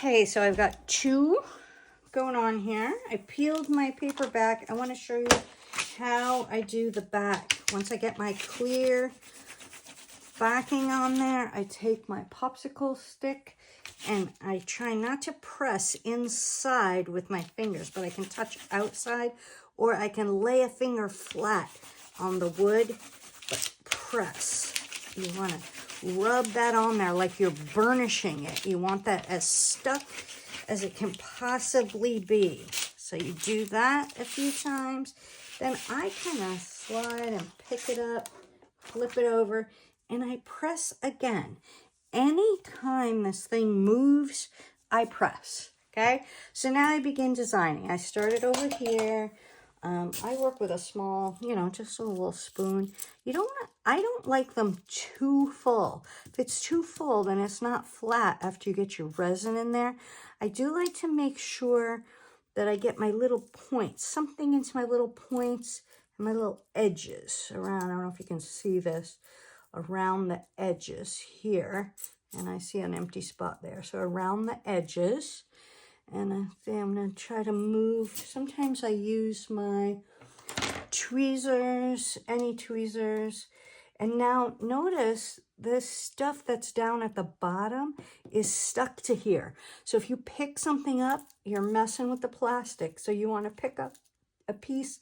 Okay, so I've got two going on here. I peeled my paper back. I want to show you how I do the back. Once I get my clear backing on there, I take my popsicle stick and I try not to press inside with my fingers, but I can touch outside, or I can lay a finger flat on the wood, but press. You want to rub that on there like you're burnishing it. You want that as stuck as it can possibly be. So you do that a few times. Then I kind of slide and pick it up, flip it over, and I press again. Anytime this thing moves, I press, okay? So now I begin designing. I started over here. I work with a small, just a little spoon. I don't like them too full. If it's too full, then it's not flat after you get your resin in there. I do like to make sure that I get my little points, something into my little points and my little edges around. I don't know if you can see this, around the edges here. And I see an empty spot there. So around the edges. And I think I'm going to try to move. Sometimes I use my tweezers, any tweezers. And now notice this stuff that's down at the bottom is stuck to here. So if you pick something up, you're messing with the plastic. So you want to pick up a piece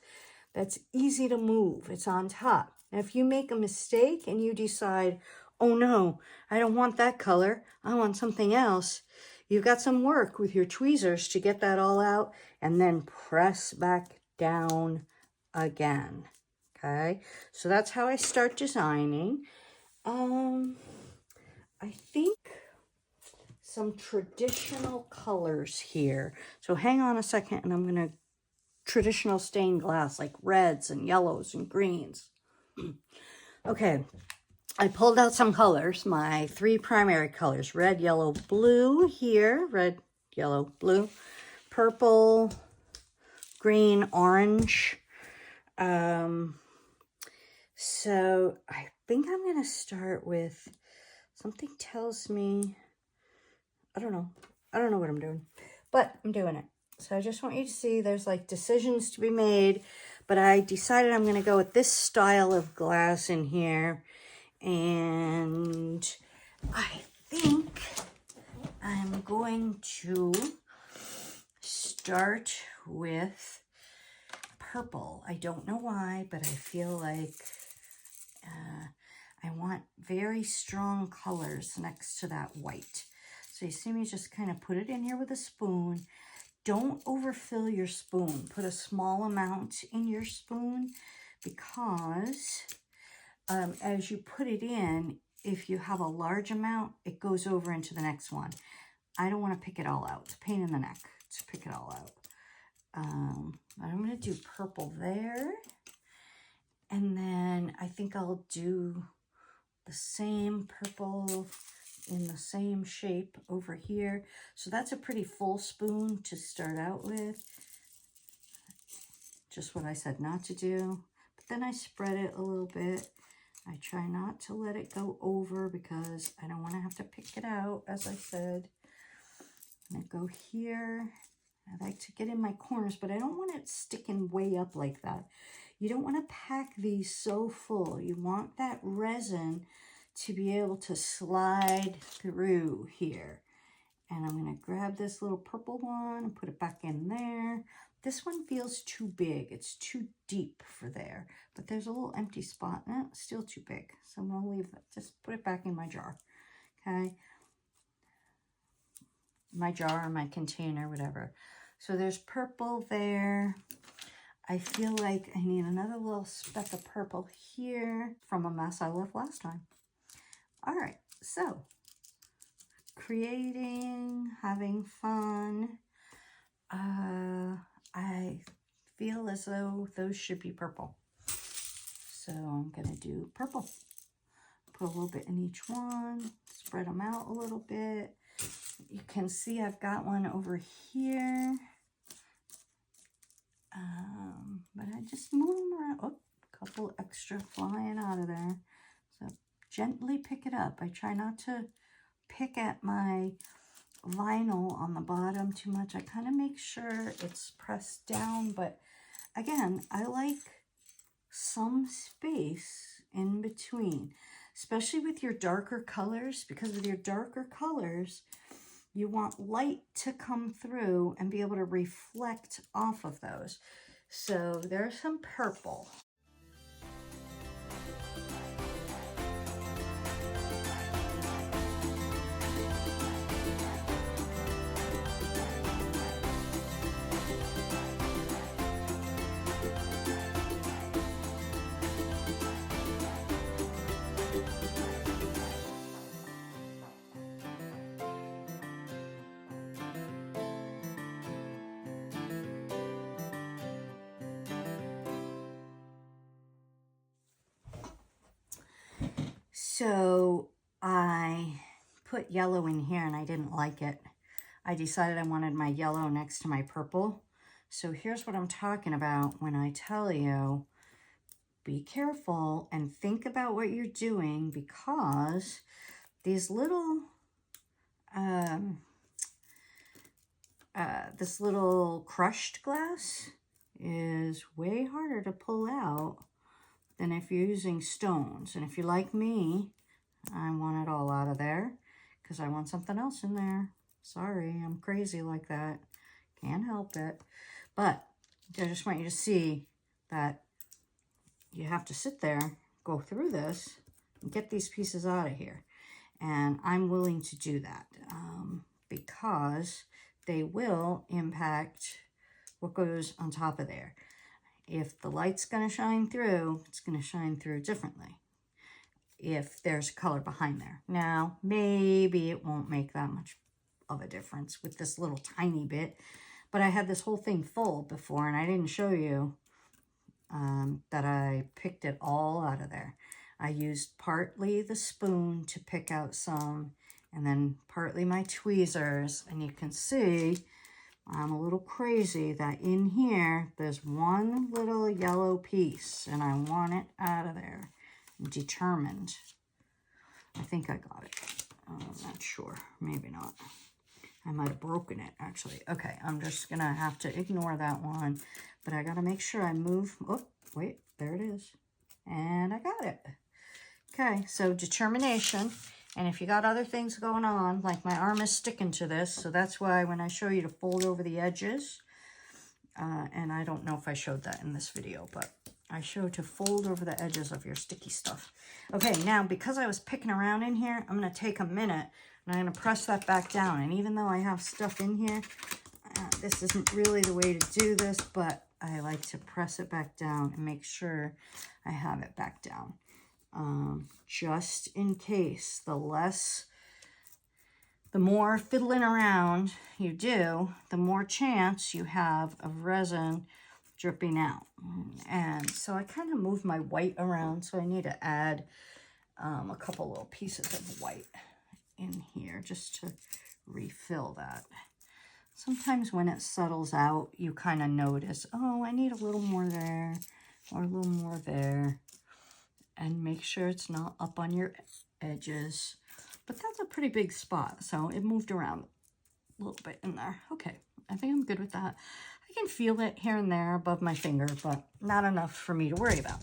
that's easy to move. It's on top. Now, if you make a mistake and you decide, oh no, I don't want that color, I want something else, you've got some work with your tweezers to get that all out and then press back down again. Okay, so that's how I start designing. I think some traditional colors here. So hang on a second and I'm going to traditional stained glass like reds and yellows and greens. Okay, I pulled out some colors, my three primary colors, red, yellow, blue here, red, yellow, blue, purple, green, orange. So I think I'm going to start with, something tells me, I don't know what I'm doing, but I'm doing it. So I just want you to see there's like decisions to be made, but I decided I'm going to go with this style of glass in here. And I think I'm going to start with purple. I don't know why, but I feel like I want very strong colors next to that white. So you see me just kind of put it in here with a spoon. Don't overfill your spoon. Put a small amount in your spoon because as you put it in, if you have a large amount, it goes over into the next one. I don't want to pick it all out. It's a pain in the neck to pick it all out. I'm going to do purple there. And then I think I'll do the same purple in the same shape over here. So that's a pretty full spoon to start out with. Just what I said not to do. But then I spread it a little bit. I try not to let it go over because I don't want to have to pick it out, as I said. I'm going to go here. I like to get in my corners, but I don't want it sticking way up like that. You don't want to pack these so full. You want that resin to be able to slide through here. And I'm going to grab this little purple one and put it back in there. This one feels too big. It's too deep for there. But there's a little empty spot. No, it's still too big. So I'm going to leave that. Just put it back in my jar. Okay? My jar, my container, whatever. So there's purple there. I feel like I need another little speck of purple here from a mess I left last time. All right, so creating, having fun. I feel as though those should be purple. So I'm going to do purple. Put a little bit in each one, spread them out a little bit. You can see I've got one over here. But I just move them around. Oh, a couple extra flying out of there. So gently pick it up. I try not to pick at my vinyl on the bottom too much. I kind of make sure it's pressed down, but again, I like some space in between, especially with your darker colors, because with your darker colors, you want light to come through and be able to reflect off of those. So there's some purple. So I put yellow in here and I didn't like it. I decided I wanted my yellow next to my purple. So here's what I'm talking about when I tell you, be careful and think about what you're doing, because these little, this little crushed glass is way harder to pull out than if you're using stones. And if you're like me, I want it all out of there because I want something else in there. Sorry, I'm crazy like that. Can't help it. But I just want you to see that you have to sit there, go through this, and get these pieces out of here. And I'm willing to do that because they will impact what goes on top of there. If the light's going to shine through, it's going to shine through differently if there's color behind there. Now, maybe it won't make that much of a difference with this little tiny bit, but I had this whole thing full before and I didn't show you that I picked it all out of there. I used partly the spoon to pick out some and then partly my tweezers, and you can see I'm a little crazy that in here, there's one little yellow piece and I want it out of there. I'm determined. I think I got it. I'm not sure. Maybe not. I might have broken it, actually. Okay, I'm just going to have to ignore that one. But I got to make sure I move. Oh, wait, there it is. And I got it. Okay, so determination. And if you got other things going on, like my arm is sticking to this, so that's why when I show you to fold over the edges, and I don't know if I showed that in this video, but I show to fold over the edges of your sticky stuff. Okay, now because I was picking around in here, I'm going to take a minute and I'm going to press that back down. And even though I have stuff in here, this isn't really the way to do this, but I like to press it back down and make sure I have it back down. Just in case, the more fiddling around you do, the more chance you have of resin dripping out. And so I kind of moved my white around, so I need to add a couple little pieces of white in here just to refill that. Sometimes when it settles out, you kind of notice, oh, I need a little more there or a little more there. And make sure it's not up on your edges. But that's a pretty big spot, so it moved around a little bit in there. Okay, I think I'm good with that. I can feel it here and there above my finger, but not enough for me to worry about.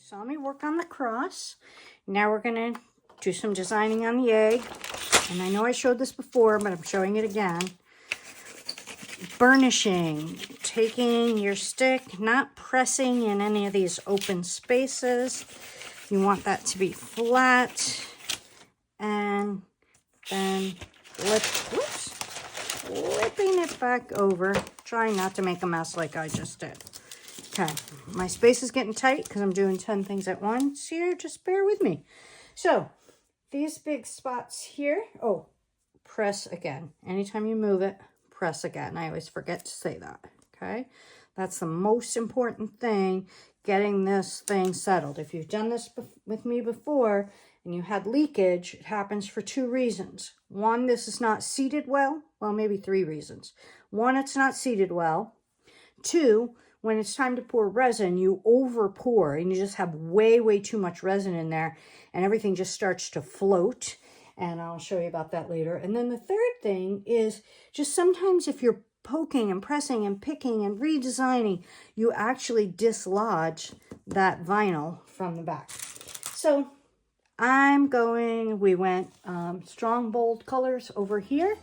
saw me work on the cross. Now we're gonna do some designing on the egg. And I know I showed this before, but I'm showing it again. Burnishing, taking your stick, not pressing in any of these open spaces. You want that to be flat, and then flipping it back over. Trying not to make a mess like I just did. Okay, my space is getting tight because I'm doing 10 things at once here. Just bear with me. So, these big spots here, oh, press again. Anytime you move it, press again. I always forget to say that, okay? That's the most important thing, getting this thing settled. If you've done this with me before and you had leakage, it happens for 2 reasons. One, this is not seated well. Well, maybe 3 reasons. 1, it's not seated well. 2, when it's time to pour resin, you over pour and you just have way too much resin in there and everything just starts to float. And I'll show you about that later. And then the third thing is just sometimes if you're poking and pressing and picking and redesigning, you actually dislodge that vinyl from the back. So we went strong, bold colors over here.